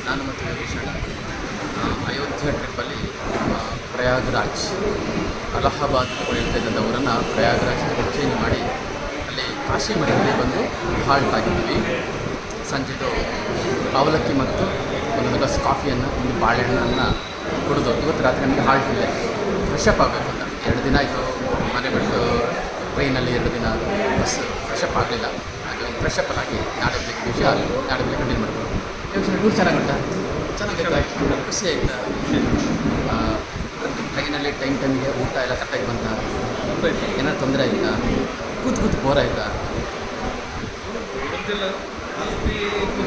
ನಾನು ಮತ್ತು ವೀಕ್ಷಣ ಅಯೋಧ್ಯೆ ಟ್ರಿಪ್ಪಲ್ಲಿ ಪ್ರಯಾಗ್ರಾಜ್ ಅಲಹಾಬಾದ್ ಹೇಳ್ತಾ ಇದ್ದಂಥ ಊರನ್ನು ಪ್ರಯಾಗ್ರಾಜ್ ಚೇಂಜ್ ಮಾಡಿ ಅಲ್ಲಿ ಕಾಶಿ ಮಠದಲ್ಲಿ ಬಂದು ಹಾಲ್ಟ್ ಆಗಿದ್ವಿ. ಸಂಜೆದು ಅವಲಕ್ಕಿ ಮತ್ತು ಒಂದು ಗ್ಲಾಸ್ ಕಾಫಿಯನ್ನು ಒಂದು ಬಾಳೆಹಣ್ಣನ್ನು ಕುಡಿದು ಇವತ್ತು ರಾತ್ರಿ ನಮಗೆ ಹಾಲ್ಟ್ ಇದೆ. ಫ್ರೆಶ್ ಅಪ್ ಆಗಬೇಕು ಅಂತ 2 ದಿನ ಆಯಿತು ಮನೆ ಬಿಟ್ಟು ಟ್ರೈನಲ್ಲಿ 2 ದಿನ ಬಸ್ ಫ್ರೆಶ್ ಅಪ್ ಆಗಲಿಲ್ಲ. ಹಾಗೆ ಒಂದು ಫ್ರೆಶ್ ಅಪ್ ಆಗಿ ನಾಳೆ ಬೆಳಗ್ಗೆ ವಿಷಯ ನಾಳೆ ಬೆಳಗ್ಗೆ ಕಂಟಿನ್ಯೂ ಮಾಡ್ಬೋದು. ಟೂರ್ ಚೆನ್ನಾಗುಂಟಾ? ಚೆನ್ನಾಗಿತ್ತು, ಖುಷಿ ಆಯಿತಾ? ಟ್ರೈನಲ್ಲಿ ಟೈಮಿಗೆ ಊಟ ಎಲ್ಲ ಕರೆಕ್ಟಾಗಿ ಬಂತ? ಏನಾದ್ರು ತೊಂದರೆ ಆಯಿತಾ? ಕೂತು ಬೋರ್ ಆಯಿತಾ?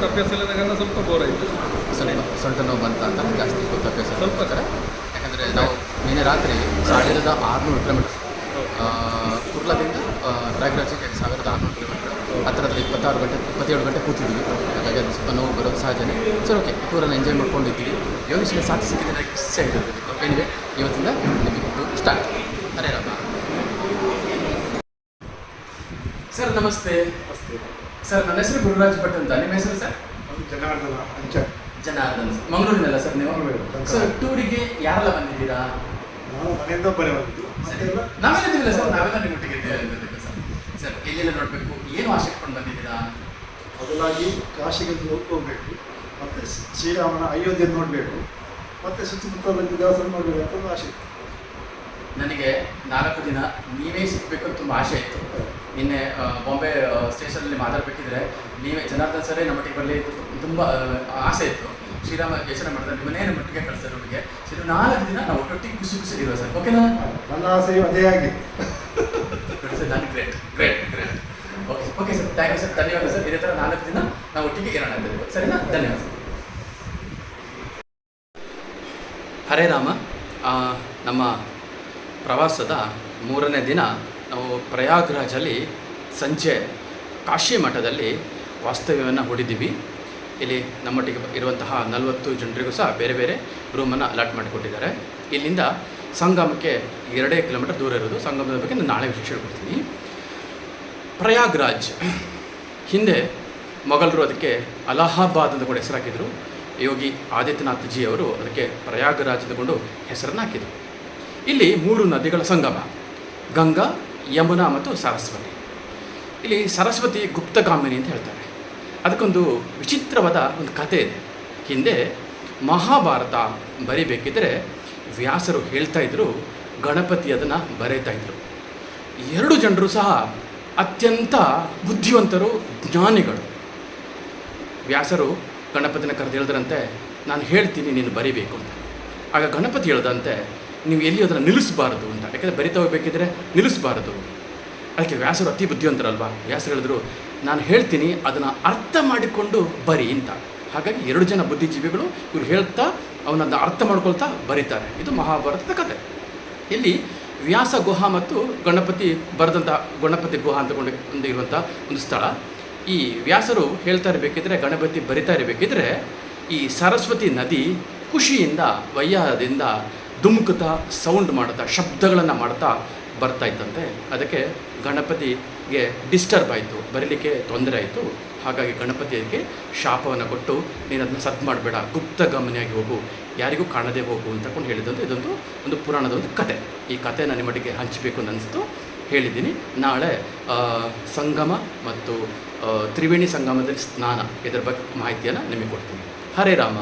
ಅಭ್ಯಾಸ ಇಲ್ಲ, ಸ್ವಲ್ಪ ಬೋರ್ ಆಯಿತು. ಸ್ವಲ್ಪ ಸೊಂಟ ನೋವು ಬಂತ ಅಂತ ಜಾಸ್ತಿ ಕೂತು ಅಭ್ಯಾಸ ಸ್ವಲ್ಪ ಕಡೆ. ಯಾಕಂದರೆ ನಾವು ನಿನ್ನೆ ರಾತ್ರಿ 1600 ಕಿಲೋಮೀಟರ್ ಕುರ್ಲಾದಿಂದ ಪ್ರಯಾಗ್ರಾಜಿಗೆ 1600 ಕಿಲೋಮೀಟರ್ ಹತ್ತಿರದ 27 ಗಂಟೆ ಕೂತಿದ್ವಿ. ಹಾಗಾಗಿ ಅದು ಸ್ವಲ್ಪ ನೋವು ಬರೋದು ಸಹಜನೇ. ಸರ್ ಓಕೆ, ಟೂರನ್ನು ಎಂಜಾಯ್ ಮಾಡ್ಕೊಂಡಿದ್ದೀವಿ. ಯೋಗೇಶ್ವರ ಸಾಥಿ ಸಿಕ್ಕಿದ್ರೆ ಖುಷಿ ಆಗಿರ್ಬೇಕು. ಏನಿವೆ ಇವತ್ತಿಂದ ನಿಮಗೆ ಸ್ಟಾರ್ಟ್. ಅರೇ ರಾಮ ಸರ್, ನಮಸ್ತೆ. ಸರ್, ನನ್ನ ಹೆಸರು ಗುರುರಾಜ್ ಭಟ್ ಅಂತ. ನಿಮ್ಮ ಹೆಸರು ಸರ್? ಜನಾರ್ದನ್. ಮಂಗಳೂರಿನಲ್ಲ ಸರ್ ನೀವು? ಸರ್, ಟೂರಿಗೆ ಯಾರೆಲ್ಲ ಬಂದಿದ್ದೀರಾ? ಮನೆಯಿಂದ ಒಬ್ಬರೇ ಬಂದಿದ್ದು. ನಾವೆಲ್ಲ ಸರ್, ನಾವೆಲ್ಲ ನಿಮ್ಮೊಟ್ಟಿಗೆ ಇದ್ದೇವೆ ಸರ್. ಸರ್, ಎಲ್ಲೆಲ್ಲ ನೋಡಬೇಕು, ಏನು ಆಸೆ ಇಟ್ಕೊಂಡು ಬಂದಿದ್ದೀರಾ? ಮೊದಲಾಗಿ ಕಾಶಿಗೆ ಹೋಗಬೇಕು, ಮತ್ತು ಶ್ರೀರಾಮನ ಅಯೋಧ್ಯೆ ನೋಡಬೇಕು, ಮತ್ತು ಸುತ್ತಮುತ್ತಲ ದೇವಸ್ಥಾನ ನೋಡಬೇಕು ಅಂತ ಒಂದು ಆಸೆ ಇತ್ತು. ನನಗೆ 4 ದಿನ ನೀವೇ ಸಿಗಬೇಕು ಅಂತ ತುಂಬ ಆಸೆ ಇತ್ತು. ನಿನ್ನೆ ಬಾಂಬೆ ಸ್ಟೇಷನಲ್ಲಿ ಮಾತಾಡಬೇಕಿದ್ರೆ ನೀವೇ ಜನಾರ್ದನ್ ಸರೇ ನಮ್ಮೊಟ್ಟಿಗೆ ಬರಲಿ ತುಂಬ ಆಸೆ ಇತ್ತು. ಶ್ರೀರಾಮ ಯೋಚನೆ ಮಾಡಿದ್ರೆ ನಿಮ್ಮನ್ನೇ ನಮ್ಮೊಟ್ಟಿಗೆ ಕಳಿಸ್ತಾರೆ ಒಟ್ಟಿಗೆ. ಸರಿ, 4 ದಿನ ನಾವು ಒಟ್ಟೊಟ್ಟಿಗೆ ಖುಷಿ ಇರುವ ಸರ್. ಓಕೆನಾ? ನನ್ನ ಆಸೆಯು ಅದೇ ಆಗಿತ್ತು. ಸರ್, ನಾನು great. Okay sir, thank you sir, ಧನ್ಯವಾದ ಸರ್. ಇದೇ ಥರ 4 ದಿನ ನಾವು ಒಟ್ಟಿಗೆ ಇರೋಣ ಅಂತ ಇದ್ದೀವಿ. ಸರಿನಾ? ಧನ್ಯವಾದ ಸರ್. ಹರೇ ರಾಮ. ನಮ್ಮ ಪ್ರವಾಸದ 3ನೇ ದಿನ ನಾವು ಪ್ರಯಾಗ್ರಾಜಲ್ಲಿ ಸಂಜೆ ಕಾಶಿ ಮಠದಲ್ಲಿ ವಾಸ್ತವ್ಯವನ್ನು ಹೂಡಿದ್ದೀವಿ. ಇಲ್ಲಿ ನಮ್ಮೊಟ್ಟಿಗೆ ಇರುವಂತಹ 40 ಜನರಿಗೂ ಸಹ ಬೇರೆ ಬೇರೆ ರೂಮನ್ನು ಅಲಾಟ್ ಮಾಡಿಕೊಟ್ಟಿದ್ದಾರೆ. ಇಲ್ಲಿಂದ ಸಂಗಮಕ್ಕೆ 2 ಕಿಲೋಮೀಟರ್ ದೂರ ಇರೋದು. ಸಂಗಮದ ಬಗ್ಗೆ ನಾನು ನಾಳೆ ವಿಶೇಷ ಹೇಳ್ಕೊಡ್ತೀನಿ. ಪ್ರಯಾಗ್ರಾಜ್ ಹಿಂದೆ ಮೊಘಲರು ಅದಕ್ಕೆ ಅಲಹಾಬಾದ್ ಅಂತ ಕೂಡ ಹೆಸರಾಕಿದ್ರು. ಯೋಗಿ ಆದಿತ್ಯನಾಥ್ ಜಿ ಅವರು ಅದಕ್ಕೆ ಪ್ರಯಾಗ್ರಾಜ್ ಅಂದುಕೊಂಡು ಹೆಸರನ್ನು ಹಾಕಿದರು. ಇಲ್ಲಿ 3 ನದಿಗಳ ಸಂಗಮ: ಗಂಗಾ, ಯಮುನಾ ಮತ್ತು ಸರಸ್ವತಿ. ಇಲ್ಲಿ ಸರಸ್ವತಿ ಗುಪ್ತಗಾಮಿನಿ ಅಂತ ಹೇಳ್ತಾರೆ. ಅದಕ್ಕೊಂದು ವಿಚಿತ್ರವಾದ ಒಂದು ಕಥೆ ಇದೆ. ಹಿಂದೆ ಮಹಾಭಾರತ ಬರೀಬೇಕಿದ್ದರೆ ವ್ಯಾಸರು ಹೇಳ್ತಾ ಇದ್ದರು, ಗಣಪತಿ ಅದನ್ನು ಬರೀತಾ ಇದ್ದರು. 2 ಜನರು ಸಹ ಅತ್ಯಂತ ಬುದ್ಧಿವಂತರು, ಜ್ಞಾನಿಗಳು. ವ್ಯಾಸರು ಗಣಪತಿನ ಕರೆದು ಹೇಳಿದ್ರಂತೆ, ನಾನು ಹೇಳ್ತೀನಿ ನೀನು ಬರೀಬೇಕು ಅಂತ. ಆಗ ಗಣಪತಿ ಹೇಳ್ದಂತೆ, ನೀವು ಎಲ್ಲಿ ಅದನ್ನು ನಿಲ್ಲಿಸಬಾರದು ಅಂತ. ಯಾಕೆಂದರೆ ಬರಿತಾ ಹೋಗಬೇಕಿದ್ರೆ ನಿಲ್ಲಿಸಬಾರದು. ಅದಕ್ಕೆ ವ್ಯಾಸರು ಅತಿ ಬುದ್ಧಿವಂತರಲ್ವಾ. ವ್ಯಾಸರು ಹೇಳಿದ್ರು, ನಾನು ಹೇಳ್ತೀನಿ, ಅದನ್ನು ಅರ್ಥ ಮಾಡಿಕೊಂಡು ಬರಿ ಅಂತ. ಹಾಗಾಗಿ 2 ಜನ ಬುದ್ಧಿಜೀವಿಗಳು ಇವರು ಹೇಳ್ತಾ ಅವನನ್ನು ಅರ್ಥ ಮಾಡ್ಕೊಳ್ತಾ ಬರೀತಾರೆ. ಇದು ಮಹಾಭಾರತದ ಕಥೆ. ಇಲ್ಲಿ ವ್ಯಾಸ ಗುಹಾ ಮತ್ತು ಗಣಪತಿ ಬರೆದಂಥ ಗಣಪತಿ ಗುಹಾ ಅಂತಕೊಂಡು ಇರುವಂಥ ಒಂದು ಸ್ಥಳ. ಈ ವ್ಯಾಸರು ಹೇಳ್ತಾ ಇರಬೇಕಿದ್ರೆ, ಗಣಪತಿ ಬರಿತಾ ಇರಬೇಕಿದ್ರೆ, ಈ ಸರಸ್ವತಿ ನದಿ ಖುಷಿಯಿಂದ ವಯ್ಯಾದಿಂದ ಧುಮುಕುತ್ತಾ ಸೌಂಡ್ ಮಾಡ್ತಾ ಶಬ್ದಗಳನ್ನು ಮಾಡ್ತಾ ಬರ್ತಾ ಇತ್ತಂತೆ. ಅದಕ್ಕೆ ಗಣಪತಿಗೆ ಡಿಸ್ಟರ್ಬ್ ಆಯಿತು, ಬರೀಲಿಕ್ಕೆ ತೊಂದರೆ ಆಯಿತು. ಹಾಗಾಗಿ ಗಣಪತಿಗೆ ಶಾಪವನ್ನು ಕೊಟ್ಟು, ನೀನು ಅದನ್ನು ಸದ್ದು ಮಾಡಬೇಡ, ಗುಪ್ತಗಮನಿಯಾಗಿ ಹೋಗು, ಯಾರಿಗೂ ಕಾಣದೇ ಹೋಗು ಅಂತಕೊಂಡು ಹೇಳಿದಂತೆ ಇದೊಂದು ಪುರಾಣದ ಒಂದು ಕತೆ. ಈ ಕಥೆನ ನಿಮ್ಮೊಟ್ಟಿಗೆ ಹಂಚಬೇಕು ಅಂತ ಅನಿಸ್ತು, ಹೇಳಿದ್ದೀನಿ. ನಾಳೆ ಸಂಗಮ ಮತ್ತು ತ್ರಿವೇಣಿ ಸಂಗಮದಲ್ಲಿ ಸ್ನಾನ, ಇದರ ಬಗ್ಗೆ ಮಾಹಿತಿಯನ್ನು ನಿಮಗೆ ಕೊಡ್ತೀನಿ. ಹರೇ ರಾಮ.